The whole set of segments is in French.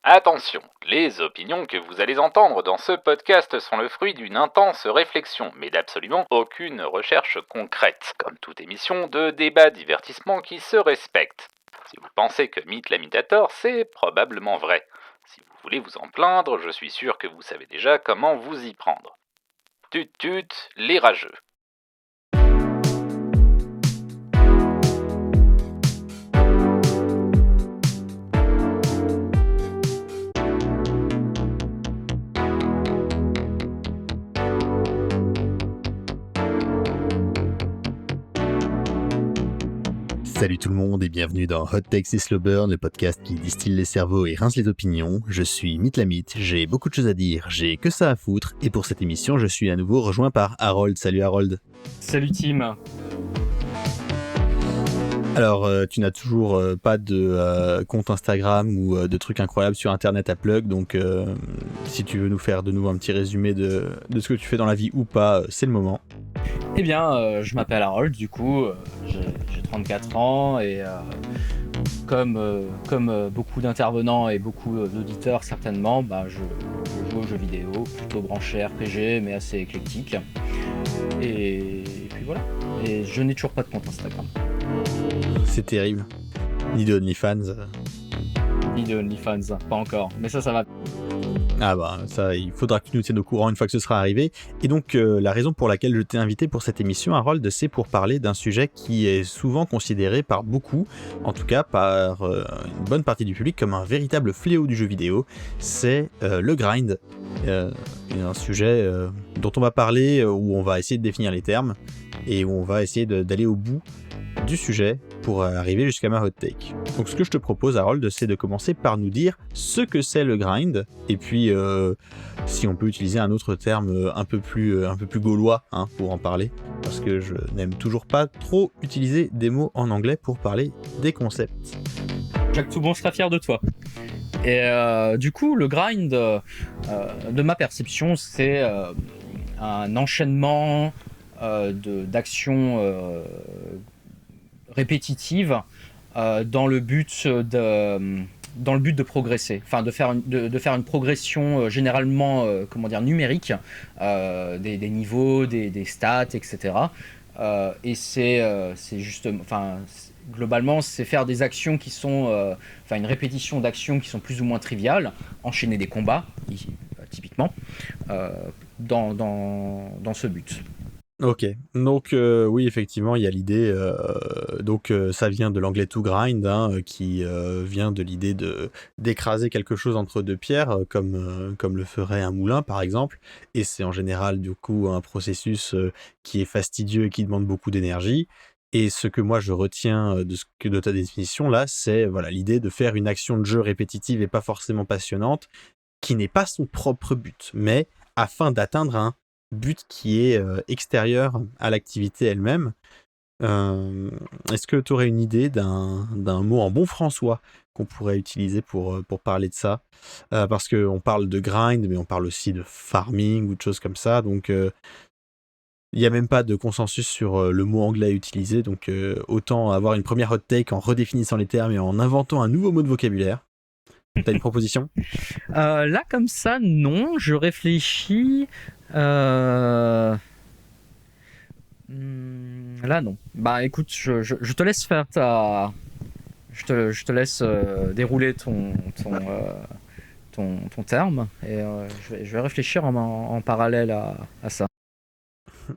Attention, les opinions que vous allez entendre dans ce podcast sont le fruit d'une intense réflexion, mais d'absolument aucune recherche concrète, comme toute émission de débat divertissement qui se respecte. Si vous pensez que Mythe l'imitator, c'est probablement vrai. Si vous voulez vous en plaindre, je suis sûr que vous savez déjà comment vous y prendre. Tut tut, les rageux. Salut tout le monde et bienvenue dans Hot Takes et Slow Burn, le podcast qui distille les cerveaux et rince les opinions. Je suis Mythe la Mythe, j'ai beaucoup de choses à dire, j'ai que ça à foutre, et pour cette émission, je suis à nouveau rejoint par Harold. Salut Harold. Salut Tim. Alors, tu n'as toujours pas de compte Instagram ou de trucs incroyables sur Internet à plug, donc si tu veux nous faire de nouveau un petit résumé de ce que tu fais dans la vie ou pas, c'est le moment. Eh bien, je m'appelle Harold, du coup, j'ai 34 ans et comme beaucoup d'intervenants et beaucoup d'auditeurs certainement, je joue aux jeux vidéo, plutôt branché RPG mais assez éclectique. Et puis voilà. Et je n'ai toujours pas de compte Instagram. C'est terrible. Ni de OnlyFans. Ni de OnlyFans, pas encore. Mais ça va. Ah bah ça, il faudra que tu nous tiennes au courant une fois que ce sera arrivé. Et donc la raison pour laquelle je t'ai invité pour cette émission, Harold, c'est pour parler d'un sujet qui est souvent considéré par beaucoup, en tout cas par une bonne partie du public, comme un véritable fléau du jeu vidéo. C'est le grind. Un sujet dont on va parler, où on va essayer de définir les termes, et où on va essayer d'aller au bout du sujet pour arriver jusqu'à ma hot take. Donc ce que je te propose, Harold, c'est de commencer par nous dire ce que c'est le grind, et puis si on peut utiliser un autre terme un peu plus gaulois pour en parler, parce que je n'aime toujours pas trop utiliser des mots en anglais pour parler des concepts. Jacques Toubon sera fier de toi. Et du coup, le grind, de ma perception, c'est un enchaînement d'actions répétitives dans le but de progresser, enfin de faire une progression généralement numérique des niveaux, des stats, etc. Et c'est justement, globalement, c'est faire des actions qui sont, une répétition d'actions qui sont plus ou moins triviales, enchaîner des combats, typiquement, dans ce but. Ok, donc oui, effectivement, il y a l'idée, ça vient de l'anglais to grind, qui vient de l'idée d'écraser quelque chose entre deux pierres, comme le ferait un moulin, par exemple, et c'est en général, du coup, un processus qui est fastidieux et qui demande beaucoup d'énergie, et ce que moi je retiens de ta définition, là, c'est voilà, l'idée de faire une action de jeu répétitive et pas forcément passionnante, qui n'est pas son propre but, mais afin d'atteindre un but qui est extérieur à l'activité elle-même. Est-ce que tu aurais une idée d'un mot en bon françois qu'on pourrait utiliser pour parler de ça, parce qu'on parle de grind, mais on parle aussi de farming ou de choses comme ça, donc il n'y a même pas de consensus sur le mot anglais à utiliser, donc autant avoir une première hot take en redéfinissant les termes et en inventant un nouveau mot de vocabulaire. T'as une proposition ? Là, comme ça, non. Je réfléchis. Là, non. Écoute, je te laisse faire ta. Je te laisse dérouler ton terme et je vais réfléchir en parallèle à ça.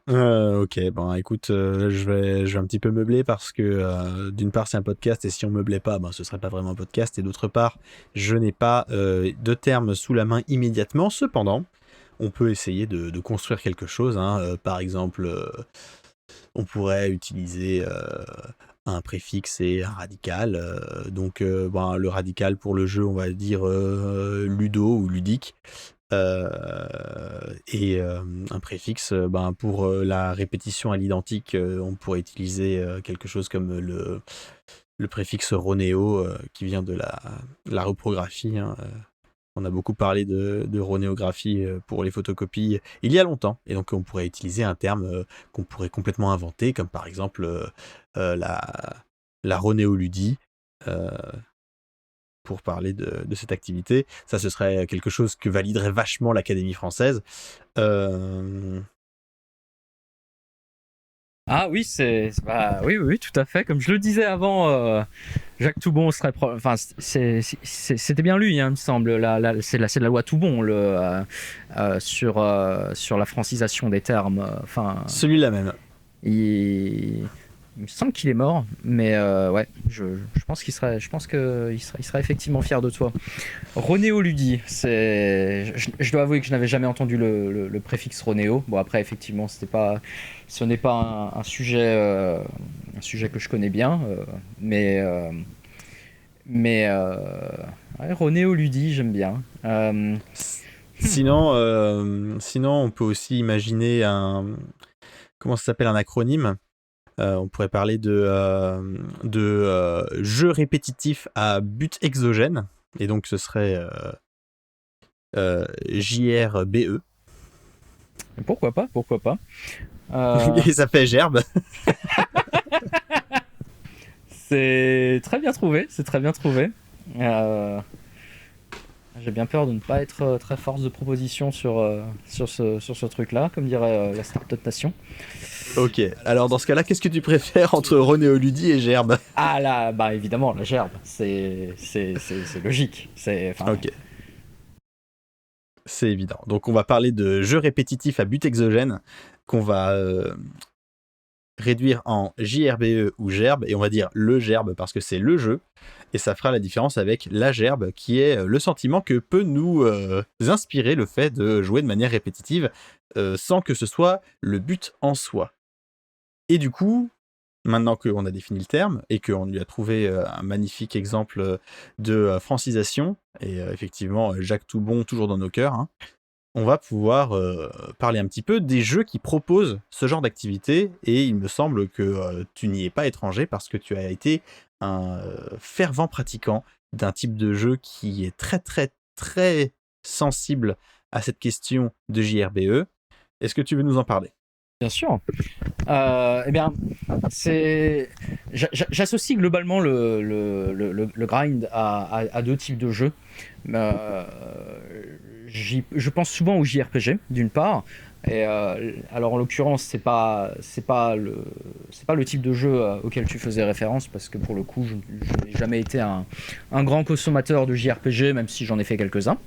Ok, écoute, je vais un petit peu meubler parce que d'une part c'est un podcast et si on meublait pas, ce serait pas vraiment un podcast, et d'autre part je n'ai pas de termes sous la main immédiatement. Cependant, on peut essayer de construire quelque chose, par exemple, on pourrait utiliser un préfixe et un radical. Le radical pour le jeu, on va dire ludo ou ludique. Un préfixe pour la répétition à l'identique, on pourrait utiliser quelque chose comme le préfixe ronéo qui vient de la reprographie. On a beaucoup parlé de ronéographie pour les photocopies il y a longtemps, et donc on pourrait utiliser un terme qu'on pourrait complètement inventer, comme par exemple la ronéoludie. pour parler de cette activité. Ça, ce serait quelque chose que validerait vachement l'Académie française. Ah oui, oui, tout à fait. Comme je le disais avant, Jacques Toubon serait, enfin, c'était bien lui, hein, il me semble. C'est la loi Toubon sur la francisation des termes. Enfin, Celui-là même. Il me semble qu'il est mort, mais ouais, je pense qu'il serait effectivement fier de toi. Ronéo Ludi, je dois avouer que je n'avais jamais entendu le préfixe Ronéo. Bon, après, effectivement, ce n'est pas un sujet que je connais bien, mais ouais, Ronéo Ludi, j'aime bien. Sinon, on peut aussi imaginer comment ça s'appelle, un acronyme. On pourrait parler de jeu répétitif à but exogène, et donc ce serait JRBE. Pourquoi pas. Et ça fait gerbe. C'est très bien trouvé. J'ai bien peur de ne pas être très force de proposition sur ce truc-là, comme dirait la Startup Nation. Ok, alors dans ce cas-là, qu'est-ce que tu préfères entre Ronéo Ludi et gerbe? Ah là, bah évidemment, la gerbe, c'est logique. Ok. C'est évident. Donc on va parler de jeu répétitif à but exogène qu'on va réduire en JRBE ou gerbe, et on va dire le gerbe parce que c'est le jeu, et ça fera la différence avec la gerbe qui est le sentiment que peut nous inspirer le fait de jouer de manière répétitive sans que ce soit le but en soi. Et du coup, maintenant qu'on a défini le terme et qu'on lui a trouvé un magnifique exemple de francisation, et effectivement Jacques Toubon toujours dans nos cœurs, hein, on va pouvoir parler un petit peu des jeux qui proposent ce genre d'activité, et il me semble que tu n'y es pas étranger parce que tu as été un fervent pratiquant d'un type de jeu qui est très très très sensible à cette question de JRBE. Est-ce que tu veux nous en parler? Bien sûr. Eh bien, j'associe globalement le grind à deux types de jeux. Je pense souvent au JRPG d'une part. Et alors en l'occurrence, c'est pas le type de jeu auquel tu faisais référence, parce que pour le coup, je n'ai jamais été un grand consommateur de JRPG, même si j'en ai fait quelques-uns.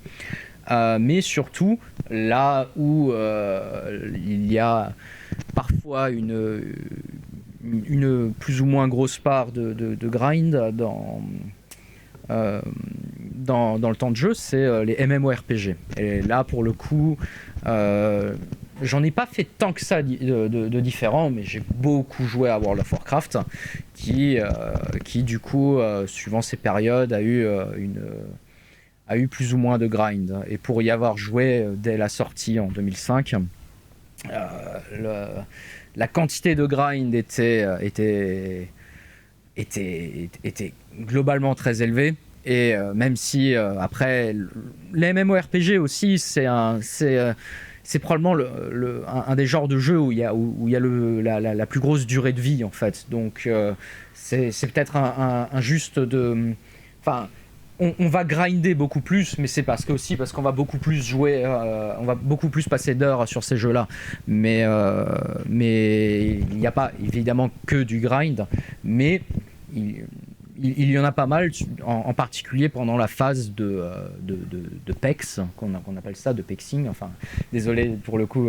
Mais surtout là où il y a parfois une plus ou moins grosse part de grind dans le temps de jeu, c'est les MMORPG. Et là, pour le coup, j'en ai pas fait tant que ça de différents, mais j'ai beaucoup joué à World of Warcraft, qui du coup, suivant ses périodes, a eu plus ou moins de grind. Et pour y avoir joué dès la sortie en 2005, la quantité de grind était globalement très élevée. Et même si après les MMORPG aussi, c'est probablement un des genres de jeux où il y a la plus grosse durée de vie en fait. Donc c'est peut-être injuste de, enfin, on va grinder beaucoup plus, mais c'est parce qu'on va beaucoup plus jouer, on va beaucoup plus passer d'heures sur ces jeux-là. Mais il n'y a pas évidemment que du grind, mais il y en a pas mal, en particulier pendant la phase de PEX, qu'on appelle ça, de PEXing. Enfin, désolé pour le coup,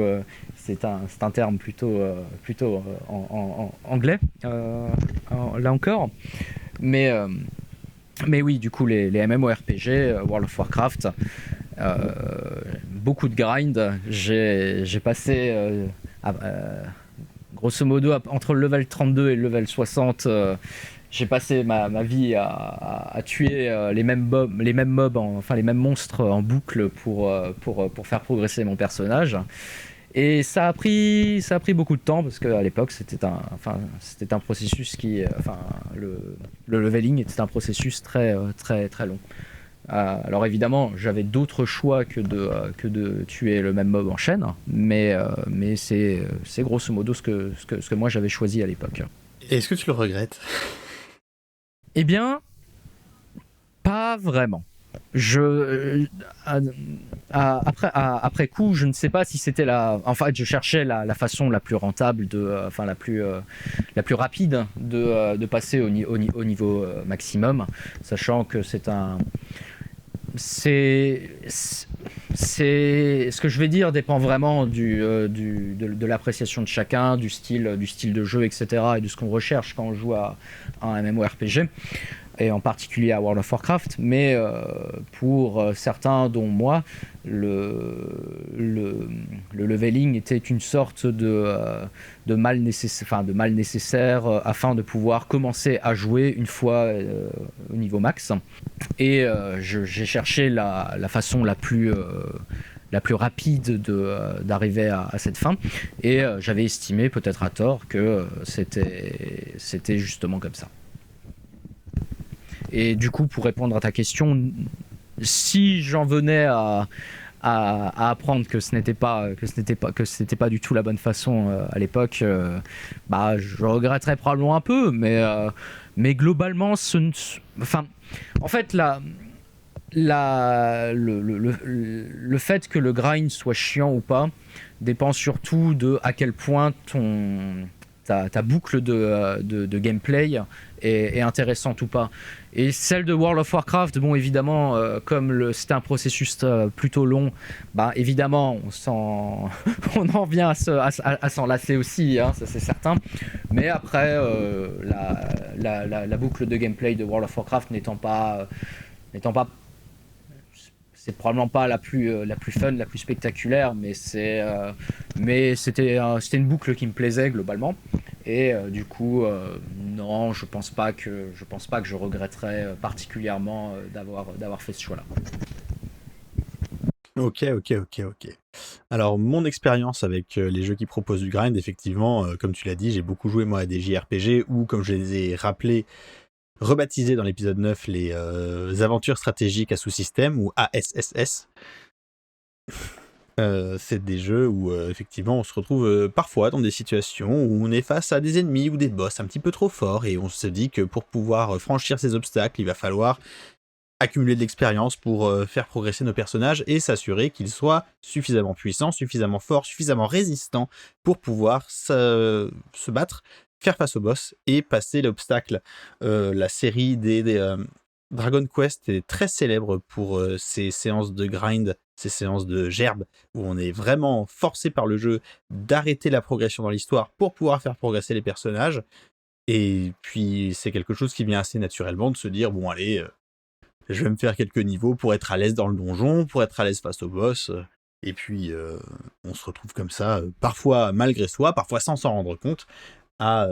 c'est un terme plutôt en anglais, là encore. Mais oui, du coup, les MMORPG, World of Warcraft, beaucoup de grind. J'ai passé, grosso modo, entre le level 32 et le level 60, j'ai passé ma vie à tuer les mêmes mobs, enfin les mêmes monstres en boucle pour faire progresser mon personnage. Et ça a pris beaucoup de temps, parce qu'à l'époque c'était un processus le leveling était un processus très très très long. Alors évidemment, j'avais d'autres choix que de tuer le même mob en chaîne, mais c'est grosso modo ce que moi j'avais choisi à l'époque. Est-ce que tu le regrettes? Eh bien, Pas vraiment. Après coup, je ne sais pas si c'était en fait, je cherchais la façon la plus rentable enfin la plus rapide de passer au niveau maximum, sachant que ce que je vais dire dépend vraiment de l'appréciation de chacun, du style de jeu, etc., et de ce qu'on recherche quand on joue à un MMORPG, et en particulier à World of Warcraft. Mais pour certains, dont moi, le leveling était une sorte de mal nécessaire afin de pouvoir commencer à jouer une fois au niveau max. Et j'ai cherché la façon la plus rapide d'arriver à cette fin, et j'avais estimé, peut-être à tort, que c'était justement comme ça. Et du coup, pour répondre à ta question, si j'en venais à apprendre que ce n'était pas du tout la bonne façon à l'époque, je regretterais probablement un peu, mais globalement, en fait, le fait que le grind soit chiant ou pas dépend surtout de à quel point ta boucle de gameplay est intéressante ou pas. Et celle de World of Warcraft, bon, évidemment, comme c'était un processus plutôt long, évidemment, on en vient à s'en lasser aussi, hein, ça c'est certain. Mais après, la boucle de gameplay de World of Warcraft n'étant pas c'est probablement pas la plus fun, la plus spectaculaire, mais c'était une boucle qui me plaisait globalement. Et du coup, non, je pense pas que je regretterais particulièrement d'avoir fait ce choix-là. Ok. Alors, mon expérience avec les jeux qui proposent du grind, effectivement, comme tu l'as dit, j'ai beaucoup joué moi à des JRPG, ou comme je les ai rappelés, rebaptisés dans l'épisode 9, les aventures stratégiques à sous-système, ou ASSS. C'est des jeux où effectivement on se retrouve parfois dans des situations où on est face à des ennemis ou des boss un petit peu trop forts, et on se dit que pour pouvoir franchir ces obstacles, il va falloir accumuler de l'expérience pour faire progresser nos personnages et s'assurer qu'ils soient suffisamment puissants, suffisamment forts, suffisamment résistants pour pouvoir se battre, faire face au boss et passer l'obstacle. La série des Dragon Quest est très célèbre pour ces séances de grind, ces séances de gerbe, où on est vraiment forcé par le jeu d'arrêter la progression dans l'histoire pour pouvoir faire progresser les personnages. Et puis c'est quelque chose qui vient assez naturellement de se dire, bon allez, je vais me faire quelques niveaux pour être à l'aise dans le donjon, pour être à l'aise face au boss, et puis on se retrouve comme ça, parfois malgré soi, parfois sans s'en rendre compte, à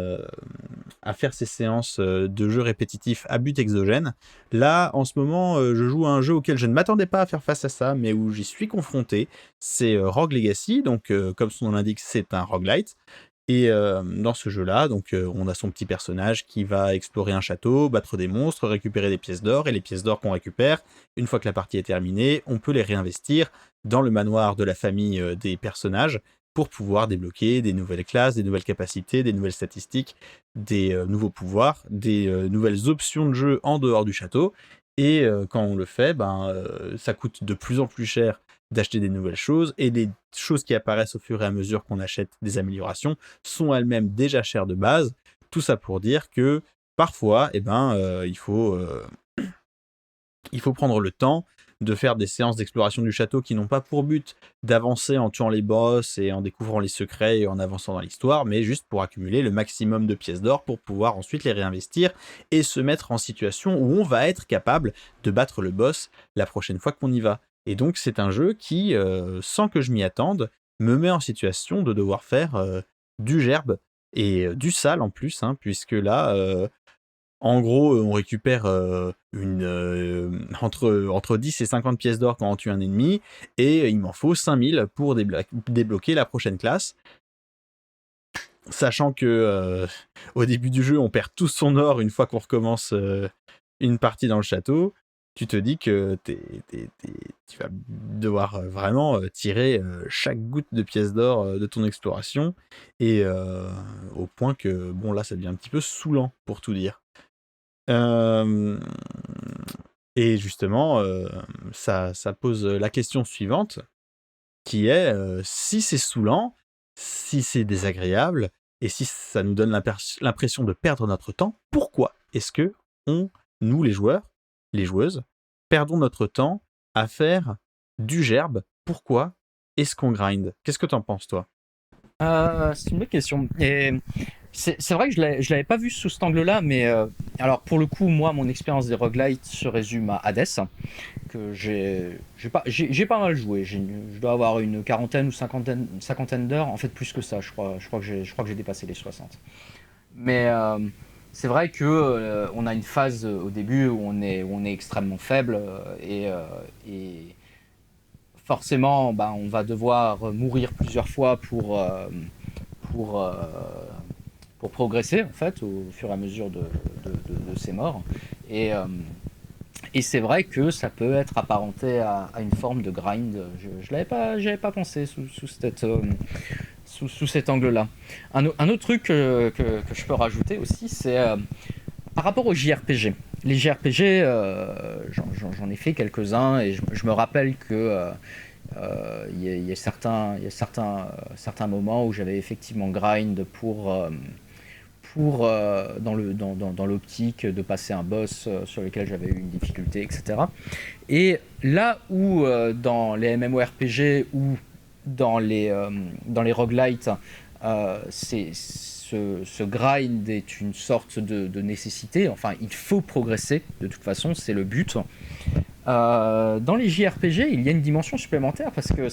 faire ces séances de jeux répétitifs à but exogène. Là, en ce moment, je joue à un jeu auquel je ne m'attendais pas à faire face à ça, mais où j'y suis confronté. C'est Rogue Legacy, donc comme son nom l'indique, c'est un roguelite. Et dans ce jeu-là, donc on a son petit personnage qui va explorer un château, battre des monstres, récupérer des pièces d'or, et les pièces d'or qu'on récupère, une fois que la partie est terminée, on peut les réinvestir dans le manoir de la famille des personnages pour pouvoir débloquer des nouvelles classes, des nouvelles capacités, des nouvelles statistiques, des nouveaux pouvoirs, des nouvelles options de jeu en dehors du château. Et quand on le fait, ça coûte de plus en plus cher d'acheter des nouvelles choses, et les choses qui apparaissent au fur et à mesure qu'on achète des améliorations sont elles-mêmes déjà chères de base. Tout ça pour dire que parfois, il faut prendre le temps de faire des séances d'exploration du château qui n'ont pas pour but d'avancer en tuant les boss et en découvrant les secrets et en avançant dans l'histoire, mais juste pour accumuler le maximum de pièces d'or pour pouvoir ensuite les réinvestir et se mettre en situation où on va être capable de battre le boss la prochaine fois qu'on y va. Et donc c'est un jeu qui, sans que je m'y attende, me met en situation de devoir faire du gerbe et du sale en plus, hein, puisque là, en gros, on récupère entre 10 et 50 pièces d'or quand on tue un ennemi, et il m'en faut 5000 pour débloquer la prochaine classe. Sachant que au début du jeu, on perd tout son or une fois qu'on recommence une partie dans le château, tu te dis que tu vas devoir vraiment tirer chaque goutte de pièces d'or de ton exploration, et au point que, bon, là, ça devient un petit peu saoulant, pour tout dire. Et justement, ça pose la question suivante, qui est si c'est saoulant, si c'est désagréable, et si ça nous donne l'impression de perdre notre temps, pourquoi est-ce que nous les joueurs, les joueuses, perdons notre temps à faire du gerbe? Pourquoi est-ce qu'on grind? Qu'est-ce que t'en penses, toi? C'est une bonne question. Et c'est vrai que je l'avais pas vu sous cet angle-là, mais alors pour le coup, moi, mon expérience des roguelites se résume à Hades, que j'ai pas mal joué. Je dois avoir une quarantaine ou cinquantaine d'heures, en fait plus que ça, je crois que j'ai dépassé les 60. Mais c'est vrai que on a une phase au début où on est extrêmement faible et forcément, bah, on va devoir mourir plusieurs fois pour, euh, pour progresser en fait au fur et à mesure de ces morts. Et, euh, et c'est vrai que ça peut être apparenté à une forme de grind. J'avais pas pensé sous cet angle-là. Un autre truc que je peux rajouter aussi, c'est par rapport aux JRPG. Les JRPG, j'en ai fait quelques-uns et je me rappelle que il y a certains moments où j'avais effectivement grind pour dans l'optique de passer un boss sur lequel j'avais eu une difficulté, etc. Et là où dans les MMORPG ou dans les roguelites, ce grind est une sorte de nécessité. Enfin, il faut progresser, de toute façon, c'est le but. Dans les JRPG, il y a une dimension supplémentaire parce que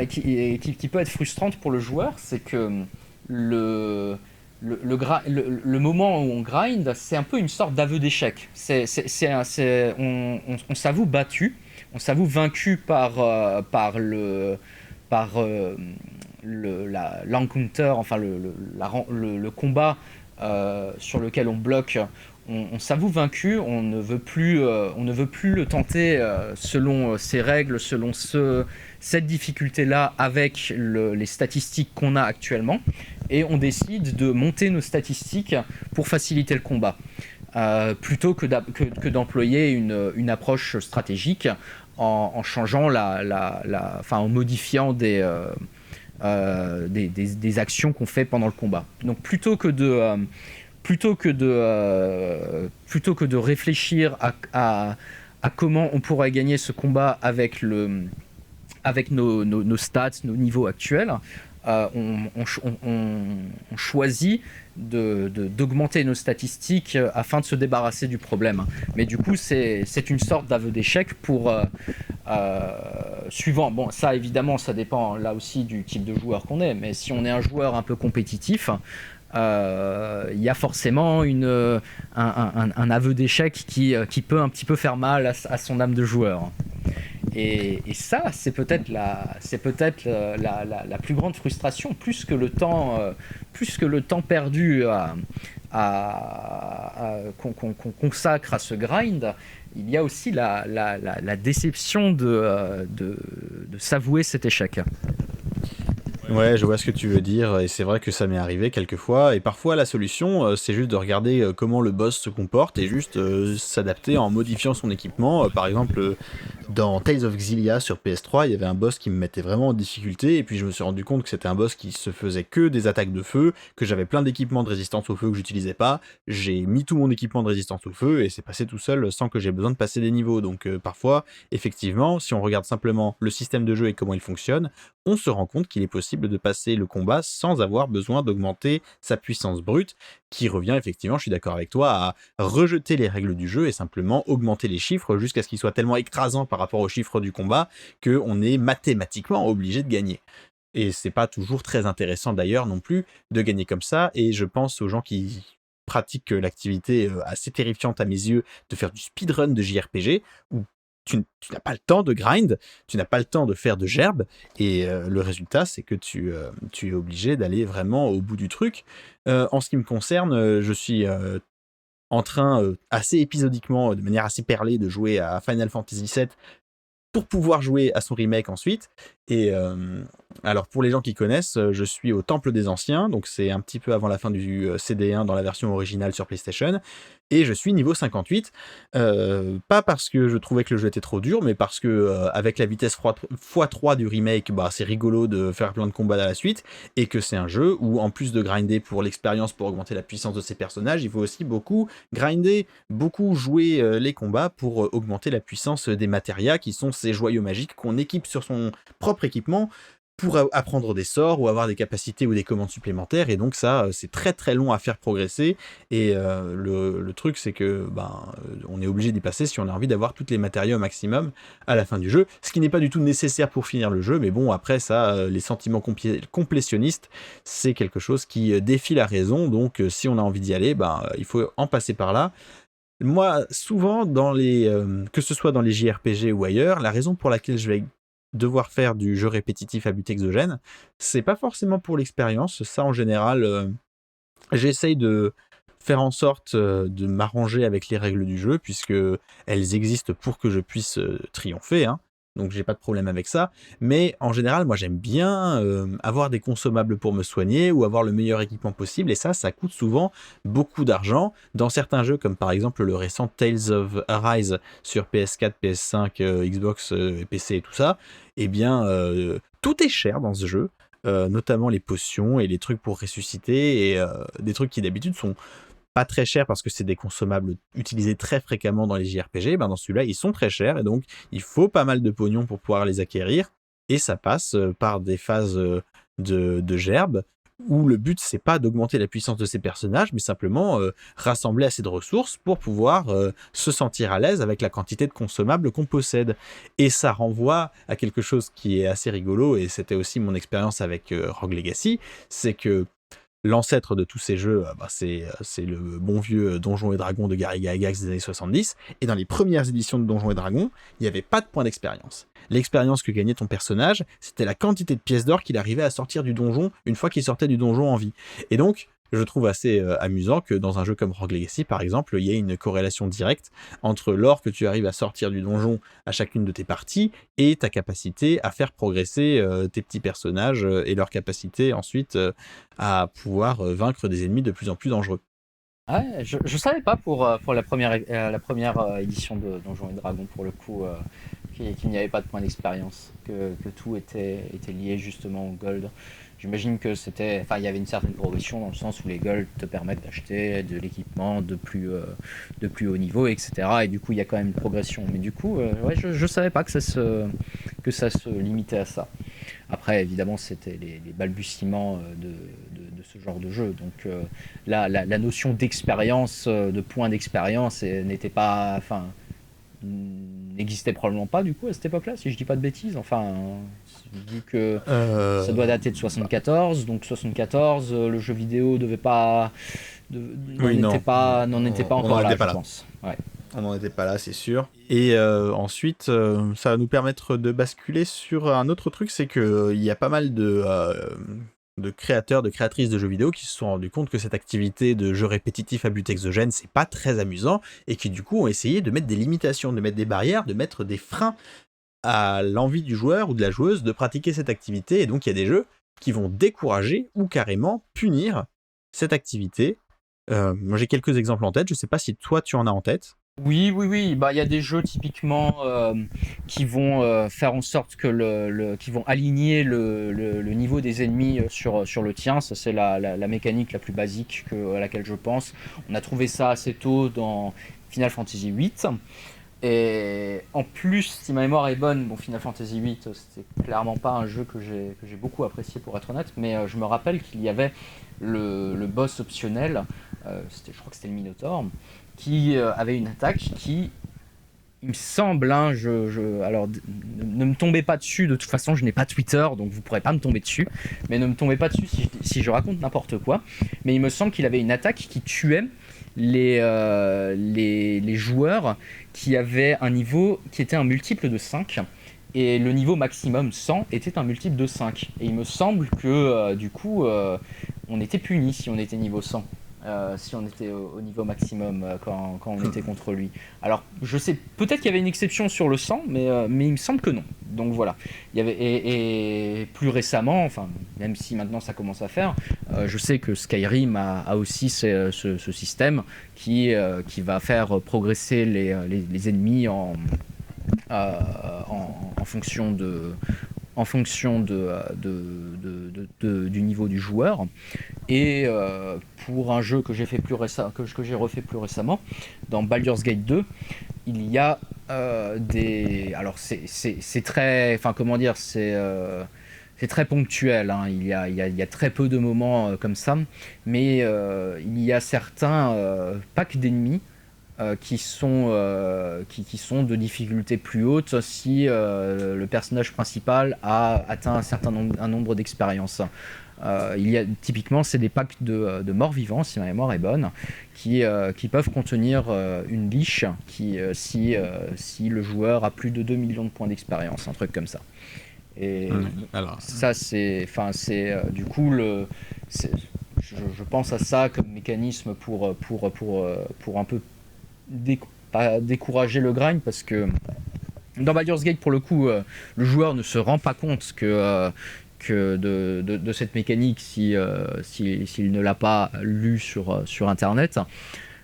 qui peut être frustrante pour le joueur, c'est que le, le moment où on grind, c'est un peu une sorte d'aveu d'échec. On s'avoue battu, on s'avoue vaincu par l'encounter, enfin le combat sur lequel on bloque. On s'avoue vaincu, on ne veut plus le tenter selon ses règles, selon cette difficulté-là avec les statistiques qu'on a actuellement, et on décide de monter nos statistiques pour faciliter le combat, plutôt que d'employer une approche stratégique en changeant en modifiant des actions qu'on fait pendant le combat. Donc plutôt que de réfléchir à comment on pourrait gagner ce combat avec nos stats, nos niveaux actuels, on choisit d'augmenter nos statistiques afin de se débarrasser du problème. Mais du coup, c'est une sorte d'aveu d'échec pour suivant. Bon, ça évidemment, ça dépend là aussi du type de joueur qu'on est. Mais si on est un joueur un peu compétitif, il y a forcément un aveu d'échec qui peut un petit peu faire mal à son âme de joueur. Et ça, c'est peut-être la plus grande frustration, plus que le temps perdu qu'on consacre à ce grind. Il y a aussi la déception de s'avouer cet échec. Ouais, je vois ce que tu veux dire, et c'est vrai que ça m'est arrivé quelques fois, et parfois la solution, c'est juste de regarder comment le boss se comporte, et juste s'adapter en modifiant son équipement. Par exemple, dans Tales of Xillia sur PS3, il y avait un boss qui me mettait vraiment en difficulté, et puis je me suis rendu compte que c'était un boss qui se faisait que des attaques de feu, que j'avais plein d'équipements de résistance au feu que j'utilisais pas, j'ai mis tout mon équipement de résistance au feu, et c'est passé tout seul sans que j'ai besoin de passer des niveaux. Donc parfois, effectivement, si on regarde simplement le système de jeu et comment il fonctionne, on se rend compte qu'il est possible de passer le combat sans avoir besoin d'augmenter sa puissance brute, qui revient effectivement, je suis d'accord avec toi, à rejeter les règles du jeu et simplement augmenter les chiffres jusqu'à ce qu'ils soient tellement écrasants par rapport aux chiffres du combat qu'on est mathématiquement obligé de gagner. Et c'est pas toujours très intéressant d'ailleurs non plus de gagner comme ça, et je pense aux gens qui pratiquent l'activité assez terrifiante à mes yeux de faire du speedrun de JRPG, où tu n'as pas le temps de grind, tu n'as pas le temps de faire de gerbe, et le résultat, c'est que tu es obligé d'aller vraiment au bout du truc. En ce qui me concerne, je suis en train, assez épisodiquement, de manière assez perlée, de jouer à Final Fantasy VII pour pouvoir jouer à son remake ensuite, Et alors pour les gens qui connaissent, je suis au Temple des Anciens, donc c'est un petit peu avant la fin du CD1 dans la version originale sur PlayStation, et je suis niveau 58, pas parce que je trouvais que le jeu était trop dur, mais parce que avec la vitesse x3 du remake, bah, c'est rigolo de faire plein de combats à la suite, et que c'est un jeu où en plus de grinder pour l'expérience, pour augmenter la puissance de ses personnages, il faut aussi beaucoup grinder, beaucoup jouer les combats pour augmenter la puissance des matérias qui sont ces joyaux magiques qu'on équipe sur son propre équipement pour apprendre des sorts ou avoir des capacités ou des commandes supplémentaires, et donc ça c'est très très long à faire progresser, et le truc c'est que on est obligé d'y passer si on a envie d'avoir toutes les matériaux au maximum à la fin du jeu, ce qui n'est pas du tout nécessaire pour finir le jeu, mais bon après ça les sentiments complétionnistes c'est quelque chose qui défie la raison, donc si on a envie d'y aller, il faut en passer par là. Moi, souvent, que ce soit dans les JRPG ou ailleurs, la raison pour laquelle je vais devoir faire du jeu répétitif à but exogène, c'est pas forcément pour l'expérience. Ça, en général, j'essaye de faire en sorte de m'arranger avec les règles du jeu, puisque elles existent pour que je puisse triompher, hein. Donc j'ai pas de problème avec ça, mais en général moi j'aime bien avoir des consommables pour me soigner ou avoir le meilleur équipement possible, et ça coûte souvent beaucoup d'argent. Dans certains jeux comme par exemple le récent Tales of Arise sur PS4, PS5, Xbox et PC et tout ça, eh bien tout est cher dans ce jeu, notamment les potions et les trucs pour ressusciter, et des trucs qui d'habitude sont pas très cher parce que c'est des consommables utilisés très fréquemment dans les JRPG, dans celui-là ils sont très chers, et donc il faut pas mal de pognon pour pouvoir les acquérir, et ça passe par des phases de gerbe où le but c'est pas d'augmenter la puissance de ces personnages, mais simplement rassembler assez de ressources pour pouvoir se sentir à l'aise avec la quantité de consommables qu'on possède. Et ça renvoie à quelque chose qui est assez rigolo, et c'était aussi mon expérience avec Rogue Legacy, c'est que l'ancêtre de tous ces jeux, c'est le bon vieux Donjons et Dragons de Gary Gygax des années 70, et dans les premières éditions de Donjons et Dragons, il n'y avait pas de point d'expérience. L'expérience que gagnait ton personnage, c'était la quantité de pièces d'or qu'il arrivait à sortir du donjon une fois qu'il sortait du donjon en vie. Et donc, je trouve assez amusant que dans un jeu comme Rogue Legacy, par exemple, il y ait une corrélation directe entre l'or que tu arrives à sortir du donjon à chacune de tes parties et ta capacité à faire progresser tes petits personnages et leur capacité ensuite à pouvoir vaincre des ennemis de plus en plus dangereux. Ouais, je savais pas pour la première édition de Donjons et Dragons, pour le coup, qu'il n'y avait pas de point d'expérience, que tout était lié justement au gold. J'imagine que il y avait une certaine progression dans le sens où les golds te permettent d'acheter de l'équipement de plus haut niveau, etc. Et du coup, il y a quand même une progression. Mais du coup, ouais, je savais pas que ça se limitait à ça. Après, évidemment, c'était les balbutiements de ce genre de jeu. Donc, la notion d'expérience, de points d'expérience, n'existait probablement pas du coup à cette époque-là, si je dis pas de bêtises. Vu que ça doit dater de 74, donc 74, le jeu vidéo n'en était pas encore là, je pense. Ouais. On n'en était pas là, c'est sûr. Et ensuite, ça va nous permettre de basculer sur un autre truc, c'est qu'il y a pas mal de créateurs, de créatrices de jeux vidéo qui se sont rendus compte que cette activité de jeu répétitif à but exogène, c'est pas très amusant, et qui du coup ont essayé de mettre des limitations, de mettre des barrières, de mettre des freins à l'envie du joueur ou de la joueuse de pratiquer cette activité. Et donc il y a des jeux qui vont décourager ou carrément punir cette activité. Moi j'ai quelques exemples en tête, je sais pas si toi tu en as en tête. Oui, il y a des jeux typiquement qui vont faire en sorte que qui vont aligner le niveau des ennemis sur le tien. Ça, c'est la mécanique la plus basique à laquelle je pense. On a trouvé ça assez tôt dans Final Fantasy VIII. Et en plus, si ma mémoire est bonne, Final Fantasy VIII, c'était clairement pas un jeu que j'ai beaucoup apprécié, pour être honnête, mais je me rappelle qu'il y avait le boss optionnel, je crois que c'était le Minotaur, qui avait une attaque qui, il me semble, alors ne me tombez pas dessus, de toute façon je n'ai pas Twitter, donc vous pourrez pas me tomber dessus, mais ne me tombez pas dessus si je raconte n'importe quoi, mais il me semble qu'il avait une attaque qui tuait les joueurs qui avaient un niveau qui était un multiple de 5, et le niveau maximum 100 était un multiple de 5, et il me semble que du coup on était puni si on était niveau 100. Si on était au niveau maximum quand on était contre lui. Alors, je sais, peut-être qu'il y avait une exception sur le 100, mais il me semble que non. donc voilà. Il y avait, et plus récemment, enfin, même si maintenant ça commence à faire, je sais que Skyrim a aussi ce système qui va faire progresser les ennemis en fonction du niveau du joueur. Et pour un jeu que j'ai refait plus récemment, dans Baldur's Gate 2, il y a alors c'est très, enfin comment dire, c'est très ponctuel, hein. Il y a très peu de moments comme ça, mais il y a certains packs d'ennemis qui sont de difficulté plus haute si le personnage principal a atteint un nombre d'expériences. Il y a typiquement, c'est des packs de morts vivants, si ma mémoire est bonne, qui peuvent contenir une liche si le joueur a plus de 2 millions de points d'expérience, un truc comme ça. Et Alors, ça, du coup, je pense à ça comme mécanisme pour un peu pas décourager le grind, parce que dans Baldur's Gate, pour le coup, le joueur ne se rend pas compte que de cette mécanique s'il ne l'a pas lu sur internet.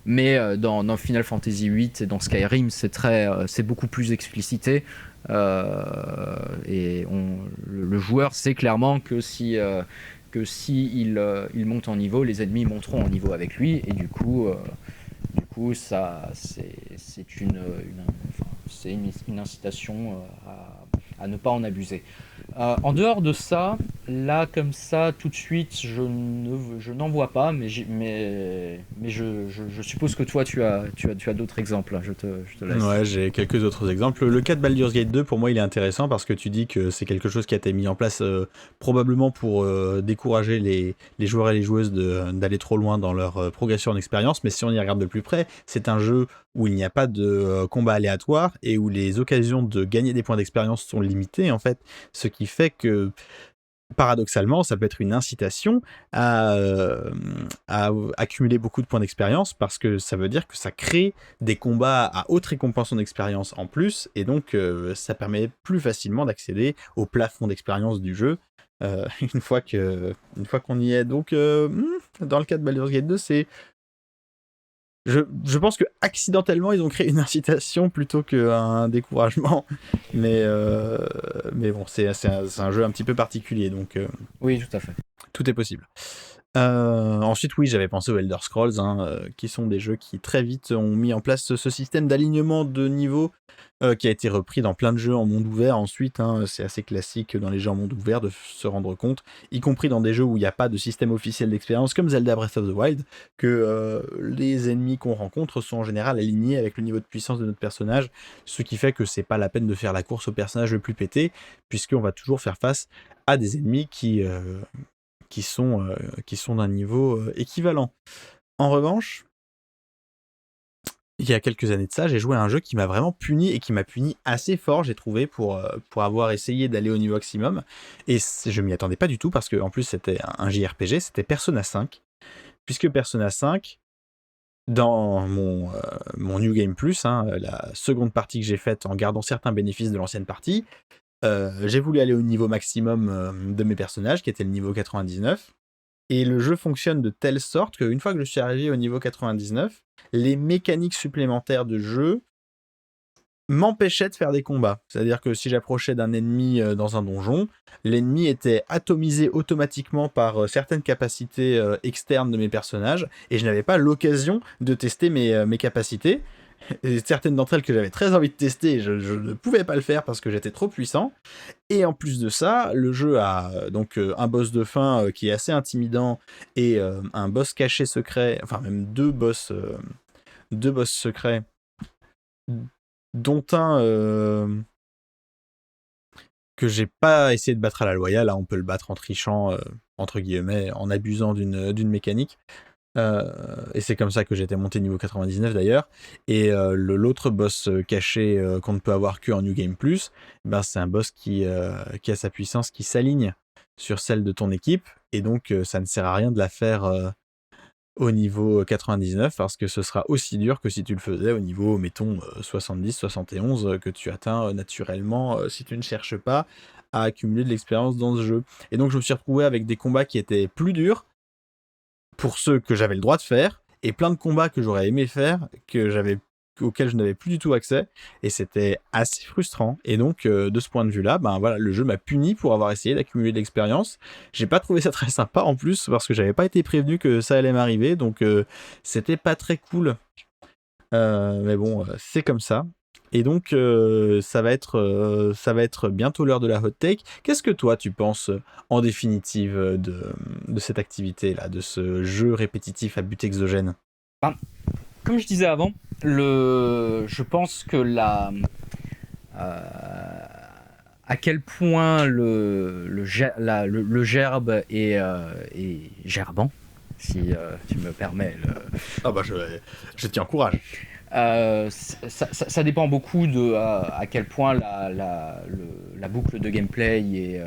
Mais dans Final Fantasy VIII et dans Skyrim, c'est beaucoup plus explicité. Et le joueur sait clairement que si il monte en niveau, les ennemis monteront en niveau avec lui, et du coup ça c'est une incitation à ne pas en abuser. En dehors de ça, là comme ça tout de suite je n'en vois pas, mais je suppose que toi tu as d'autres exemples. Je te laisse. Ouais, j'ai quelques autres exemples. Le cas de Baldur's Gate 2, pour moi, il est intéressant parce que tu dis que c'est quelque chose qui a été mis en place probablement pour décourager les joueurs et les joueuses d'aller trop loin dans leur progression en expérience. Mais si on y regarde de plus près, c'est un jeu où il n'y a pas de combat aléatoire et où les occasions de gagner des points d'expérience sont limitées, en fait. Ce qui fait que, paradoxalement, ça peut être une incitation à accumuler beaucoup de points d'expérience, parce que ça veut dire que ça crée des combats à haute récompense en expérience en plus, et donc ça permet plus facilement d'accéder au plafond d'expérience du jeu une fois qu'on y est. Donc dans le cas de Baldur's Gate 2, je pense que accidentellement ils ont créé une incitation plutôt qu'un découragement, mais bon, c'est un jeu un petit peu particulier, donc Oui, tout à fait. tout est possible. Ensuite, oui, j'avais pensé aux Elder Scrolls, qui sont des jeux qui très vite ont mis en place ce système d'alignement de niveau qui a été repris dans plein de jeux en monde ouvert ensuite. C'est assez classique dans les jeux en monde ouvert de se rendre compte, y compris dans des jeux où il n'y a pas de système officiel d'expérience, comme Zelda Breath of the Wild, que les ennemis qu'on rencontre sont en général alignés avec le niveau de puissance de notre personnage, ce qui fait que c'est pas la peine de faire la course au personnage le plus pété, puisqu'on va toujours faire face à des ennemis qui sont d'un niveau équivalent. En revanche, il y a quelques années de ça, j'ai joué à un jeu qui m'a vraiment puni, et qui m'a puni assez fort, j'ai trouvé, pour avoir essayé d'aller au niveau maximum. Et je m'y attendais pas du tout, parce qu'en plus c'était un JRPG, c'était Persona 5. Puisque Persona 5, dans mon New Game Plus, la seconde partie que j'ai faite en gardant certains bénéfices de l'ancienne partie, j'ai voulu aller au niveau maximum de mes personnages, qui était le niveau 99. Et le jeu fonctionne de telle sorte qu'une fois que je suis arrivé au niveau 99, les mécaniques supplémentaires de jeu m'empêchaient de faire des combats. C'est-à-dire que si j'approchais d'un ennemi dans un donjon, l'ennemi était atomisé automatiquement par certaines capacités externes de mes personnages, et je n'avais pas l'occasion de tester mes capacités. Et certaines d'entre elles que j'avais très envie de tester, je ne pouvais pas le faire parce que j'étais trop puissant. Et en plus de ça, le jeu a donc un boss de fin qui est assez intimidant, et un boss caché secret, enfin même deux boss secrets, dont un que j'ai pas essayé de battre à la loyale. Là, on peut le battre en trichant, entre guillemets, en abusant d'une mécanique. Et c'est comme ça que j'étais monté niveau 99 d'ailleurs. Et l'autre boss caché qu'on ne peut avoir que en New Game Plus, c'est un boss qui a sa puissance qui s'aligne sur celle de ton équipe, et donc ça ne sert à rien de la faire au niveau 99 parce que ce sera aussi dur que si tu le faisais au niveau, mettons, 70, 71 que tu atteins naturellement si tu ne cherches pas à accumuler de l'expérience dans ce jeu. Et donc je me suis retrouvé avec des combats qui étaient plus durs pour ceux que j'avais le droit de faire et plein de combats que j'aurais aimé faire auxquels je n'avais plus du tout accès et c'était assez frustrant. Et donc de ce point de vue-là, ben voilà, le jeu m'a puni pour avoir essayé d'accumuler de l'expérience. J'ai pas trouvé ça très sympa en plus parce que j'avais pas été prévenu que ça allait m'arriver, donc c'était pas très cool. Mais bon, c'est comme ça. Et donc ça va être bientôt l'heure de la hot take. Qu'est-ce que toi tu penses en définitive de cette activité-là, de ce jeu répétitif à but exogène? Comme je disais avant, je pense que à quel point le gerbe est gerbant, si tu me permets. Ah bah je t'y encourage. Ça dépend beaucoup de à quel point la boucle de gameplay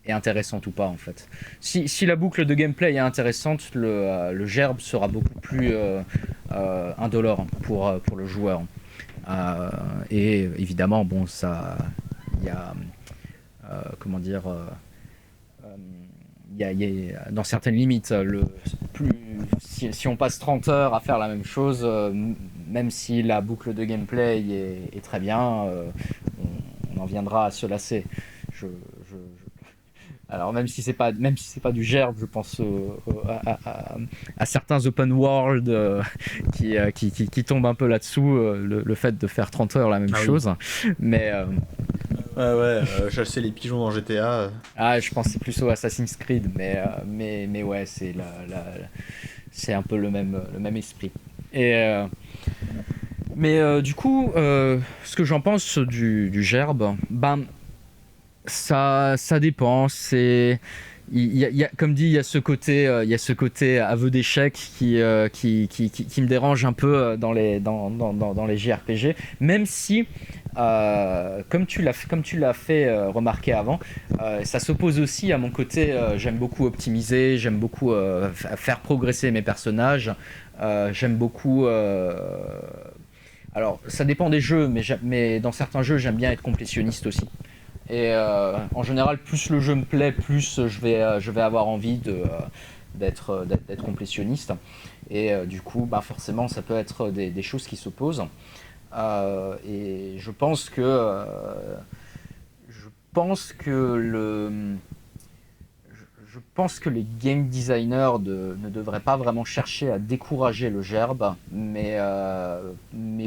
est intéressante ou pas en fait. Si la boucle de gameplay est intéressante, le gerbe sera beaucoup plus indolore pour le joueur. Et évidemment, bon, ça, il y a comment dire, il y a dans certaines limites, si on passe 30 heures à faire la même chose, même si la boucle de gameplay est très bien, on en viendra à se lasser. Alors même si c'est pas du gerbe, je pense à certains open world qui tombent un peu là-dessous, le fait de faire 30 heures la même chose. Mais chasser les pigeons dans GTA. je pensais plus au Assassin's Creed, mais ouais, c'est un peu le même esprit. Mais du coup, ce que j'en pense du gerbe, ça dépend. Comme dit, il y a ce côté aveu d'échec qui me dérange un peu dans les JRPG, même si comme tu l'as fait remarquer avant, ça s'oppose aussi à mon côté. J'aime beaucoup optimiser, j'aime beaucoup faire progresser mes personnages, j'aime beaucoup. Alors, ça dépend des jeux, mais dans certains jeux, j'aime bien être complétionniste aussi. Et en général, plus le jeu me plaît, plus je vais avoir envie d'être complétionniste. Et du coup, forcément, ça peut être des choses qui s'opposent. Et je pense que les game designers ne devraient pas vraiment chercher à décourager le gerbe, mais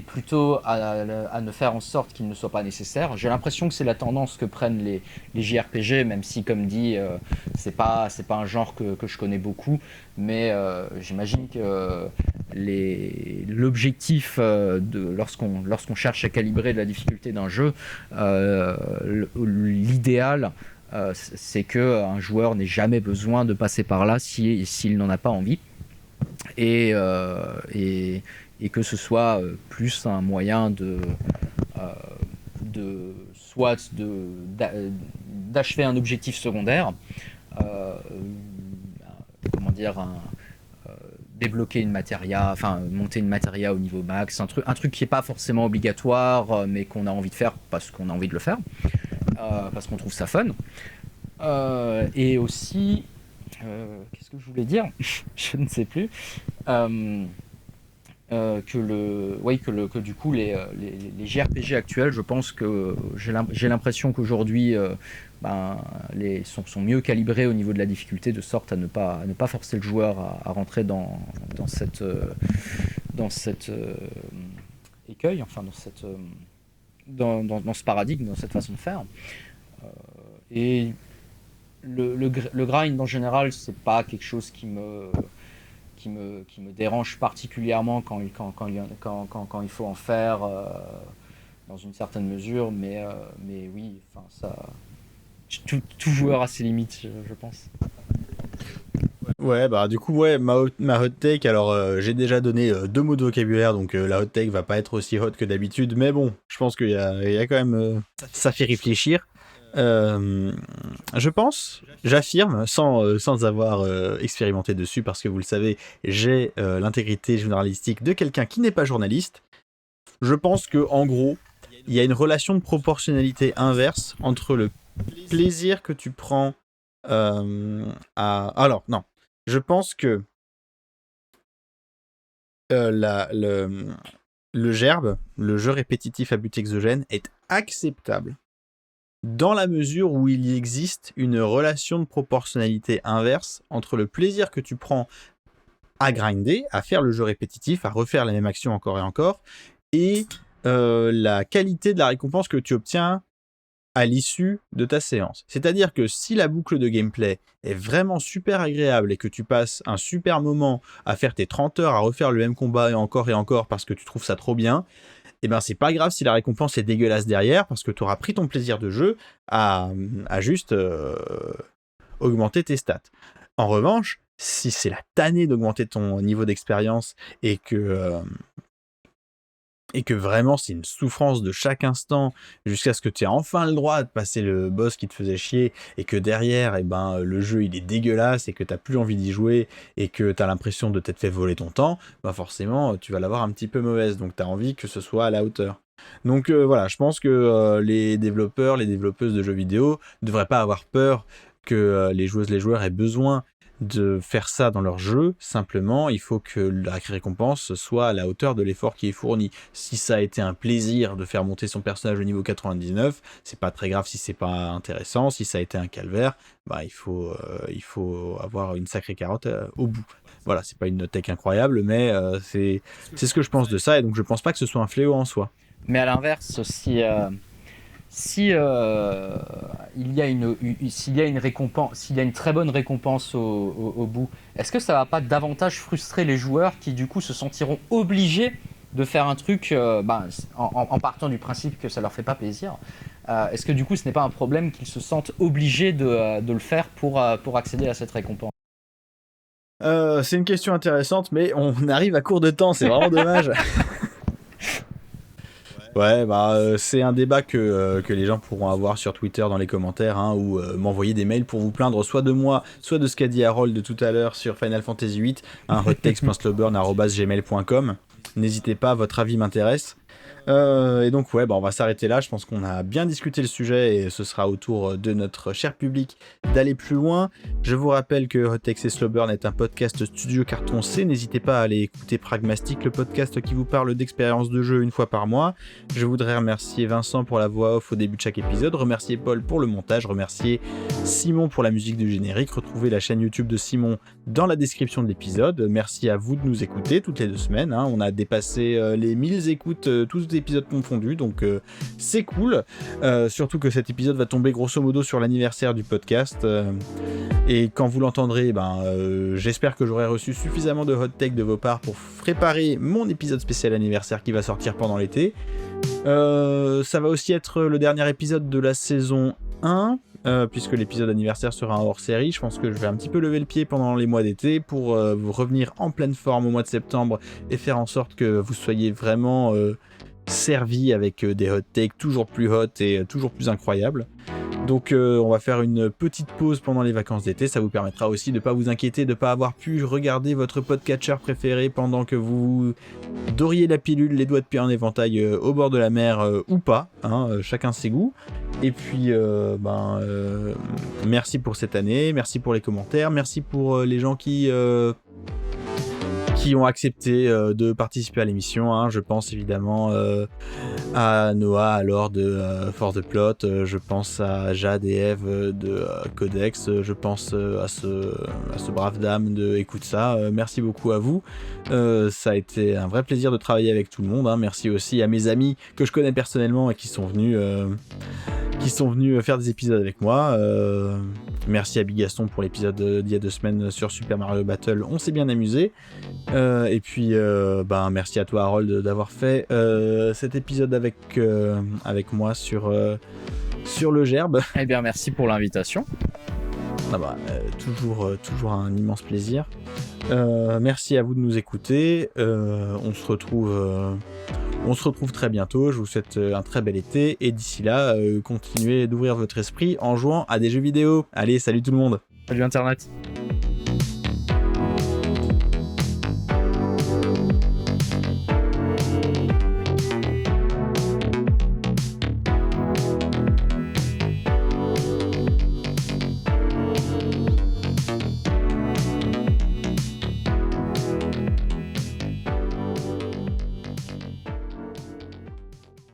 plutôt à ne faire en sorte qu'il ne soit pas nécessaire. J'ai l'impression que c'est la tendance que prennent les JRPG, même si, comme dit, c'est pas un genre que je connais beaucoup, mais j'imagine que l'objectif lorsqu'on cherche à calibrer la difficulté d'un jeu, l'idéal, c'est qu'un joueur n'ait jamais besoin de passer par là s'il n'en a pas envie, et que ce soit plus un moyen soit d'achever un objectif secondaire, débloquer une matéria, monter une matéria au niveau max, un truc qui n'est pas forcément obligatoire, mais qu'on a envie de faire parce qu'on a envie de le faire. Parce qu'on trouve ça fun. Et aussi, qu'est-ce que je voulais dire? Je ne sais plus. Que du coup les JRPG actuels, je pense que j'ai l'impression qu'aujourd'hui sont mieux calibrés au niveau de la difficulté, de sorte à ne pas forcer le joueur à rentrer dans cette écueil, enfin dans ce paradigme, dans cette façon de faire. Et le grind en général, c'est pas quelque chose qui me dérange particulièrement quand il faut en faire dans une certaine mesure, mais oui, ça, tout joueur a ses limites, je pense. Ouais, du coup, ma hot take, alors j'ai déjà donné 2 mots de vocabulaire, donc la hot take va pas être aussi hot que d'habitude, mais bon, je pense qu'il y a quand même... ça fait réfléchir. Je pense, j'affirme, sans avoir expérimenté dessus, parce que vous le savez, j'ai l'intégrité journalistique de quelqu'un qui n'est pas journaliste. Je pense que en gros, il y a une relation de proportionnalité inverse entre le plaisir que tu prends Alors, non. Je pense que le gerbe, le jeu répétitif à but exogène, est acceptable dans la mesure où il existe une relation de proportionnalité inverse entre le plaisir que tu prends à grinder, à faire le jeu répétitif, à refaire la même action encore et encore, et la qualité de la récompense que tu obtiens à l'issue de ta séance. C'est-à-dire que si la boucle de gameplay est vraiment super agréable et que tu passes un super moment à faire tes 30 heures à refaire le même combat et encore parce que tu trouves ça trop bien, et ben c'est pas grave si la récompense est dégueulasse derrière, parce que tu auras pris ton plaisir de jeu à juste augmenter tes stats. En revanche, si c'est la tannée d'augmenter ton niveau d'expérience et que vraiment c'est une souffrance de chaque instant jusqu'à ce que tu aies enfin le droit de passer le boss qui te faisait chier, et que derrière le jeu il est dégueulasse et que t'as plus envie d'y jouer et que t'as l'impression de t'être fait voler ton temps, bah forcément tu vas l'avoir un petit peu mauvaise, donc t'as envie que ce soit à la hauteur. Donc voilà, je pense que les développeurs, les développeuses de jeux vidéo ne devraient pas avoir peur que les joueuses, les joueurs aient besoin de faire ça dans leur jeu. Simplement, il faut que la récompense soit à la hauteur de l'effort qui est fourni. Si ça a été un plaisir de faire monter son personnage au niveau 99, c'est pas très grave si c'est pas intéressant. Si ça a été un calvaire, bah il faut avoir une sacrée carotte au bout. Voilà, c'est pas une note tech incroyable, mais c'est ce que je pense de ça, et donc je pense pas que ce soit un fléau en soi. Mais à l'inverse, si il y a une récompense, s'il y a une très bonne récompense au bout, est-ce que ça va pas davantage frustrer les joueurs qui du coup se sentiront obligés de faire un truc en partant du principe que ça leur fait pas plaisir? Est-ce que du coup ce n'est pas un problème qu'ils se sentent obligés de le faire pour accéder à cette récompense? C'est une question intéressante, mais on arrive à court de temps, c'est vraiment dommage. Ouais, c'est un débat que les gens pourront avoir sur Twitter dans les commentaires, ou m'envoyer des mails pour vous plaindre soit de moi, soit de ce qu'a dit Harold de tout à l'heure sur Final Fantasy VIII, hottext.slowburn@gmail.com. N'hésitez pas, votre avis m'intéresse. Et donc on va s'arrêter là. Je pense qu'on a bien discuté le sujet et ce sera au tour de notre cher public d'aller plus loin. Je vous rappelle que Hot Text et Slow Burn est un podcast studio carton C. N'hésitez pas à aller écouter Pragmastic, le podcast qui vous parle d'expérience de jeu une fois par mois. Je voudrais remercier Vincent pour la voix off au début de chaque épisode, remercier Paul pour le montage, remercier Simon pour la musique du générique. Retrouvez la chaîne YouTube de Simon dans la description de l'épisode. Merci à vous de nous écouter toutes les 2 semaines. On a dépassé les 1000 écoutes, tous épisodes confondus, donc c'est cool, surtout que cet épisode va tomber grosso modo sur l'anniversaire du podcast, et quand vous l'entendrez, j'espère que j'aurai reçu suffisamment de hot take de vos parts pour préparer mon épisode spécial anniversaire qui va sortir pendant l'été. Ça va aussi être le dernier épisode de la saison 1, puisque l'épisode anniversaire sera un hors-série. Je pense que je vais un petit peu lever le pied pendant les mois d'été pour vous revenir en pleine forme au mois de septembre et faire en sorte que vous soyez vraiment servi avec des hot takes toujours plus hot et toujours plus incroyables. Donc on va faire une petite pause pendant les vacances d'été, ça vous permettra aussi de ne pas vous inquiéter de ne pas avoir pu regarder votre podcatcher préféré pendant que vous doriez la pilule, les doigts de pied en éventail au bord de la mer ou pas, chacun ses goûts. Et puis merci pour cette année, merci pour les commentaires, merci pour les gens qui ont accepté de participer à l'émission. Je pense évidemment à Noah, à Laure de For the Plot, je pense à Jade et Eve de Codex, je pense à ce brave dame de Écoute ça. Merci beaucoup à vous. Ça a été un vrai plaisir de travailler avec tout le monde. Merci aussi à mes amis que je connais personnellement et qui sont venus faire des épisodes avec moi. Merci à Bigaston pour l'épisode d'il y a 2 semaines sur Super Mario Battle, on s'est bien amusé. Et puis merci à toi Harold d'avoir fait cet épisode avec moi sur le gerbe. Eh bien merci pour l'invitation. Toujours un immense plaisir. Merci à vous de nous écouter. On se retrouve On se retrouve très bientôt, je vous souhaite un très bel été, et d'ici là, continuez d'ouvrir votre esprit en jouant à des jeux vidéo. Allez, salut tout le monde. Salut Internet.